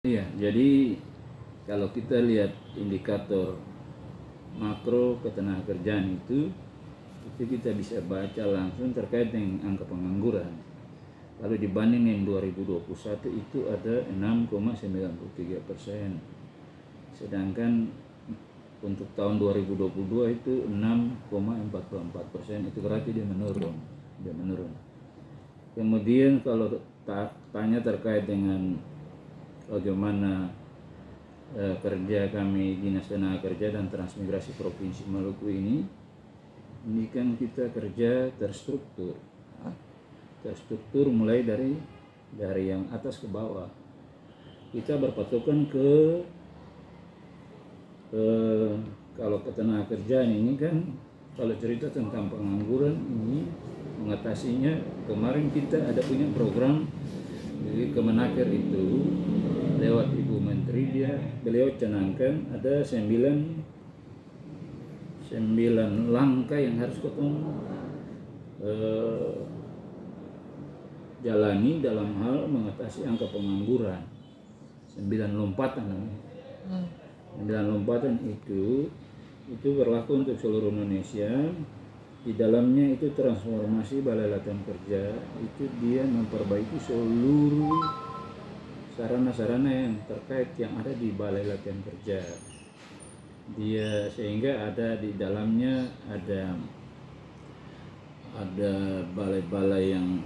Iya, jadi kalau kita lihat indikator makro ketenagakerjaan itu kita bisa baca langsung terkait dengan angka pengangguran. Lalu dibanding dengan 2021 itu ada 6,93%. Sedangkan untuk tahun 2022 itu 6,44%. Itu berarti dia menurun. Kemudian kalau tanya terkait dengan bagaimana kerja kami Dinas Tenaga Kerja dan Transmigrasi Provinsi Maluku ini kan kita kerja terstruktur mulai dari yang atas ke bawah. Kita berpatokan ke kalau ketenagakerjaan ini kan, kalau cerita tentang pengangguran ini mengatasinya, kemarin kita ada punya program di Kemenaker itu lewat Ibu Menteri, beliau canangkan ada 9 langkah yang harus ketemu jalani dalam hal mengatasi angka pengangguran. 9 lompatan namanya. 9 lompatan itu berlaku untuk seluruh Indonesia. Di dalamnya itu transformasi Balai Latihan Kerja, itu dia memperbaiki seluruh sarana-sarana yang terkait yang ada di Balai Latihan Kerja. Dia sehingga ada di dalamnya ada balai-balai yang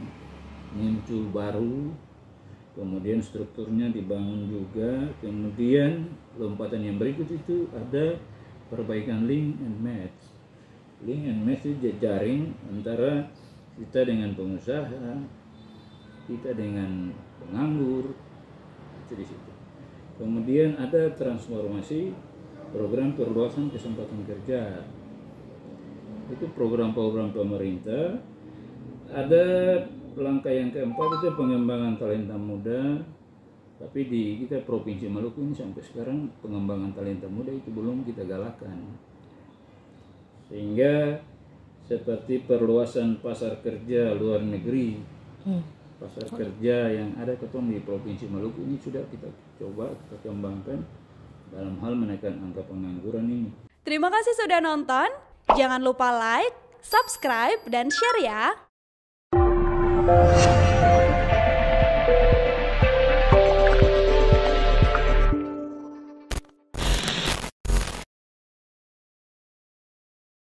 muncul baru, kemudian strukturnya dibangun juga. Kemudian lompatan yang berikut itu ada perbaikan link and match. Link and match itu jejaring antara kita dengan pengusaha, kita dengan penganggur, itu di situ. Kemudian ada transformasi program perluasan kesempatan kerja. Itu program-program pemerintah. Ada langkah yang keempat itu pengembangan talenta muda. Tapi di kita Provinsi Maluku ini sampai sekarang pengembangan talenta muda itu belum kita galakan. Sehingga seperti perluasan pasar kerja luar negeri, pasar kerja yang ada ketemu di Provinsi Maluku ini sudah kita coba kita kembangkan dalam hal menekan angka pengangguran ini. Terima kasih sudah nonton. Jangan lupa like, subscribe, dan share ya.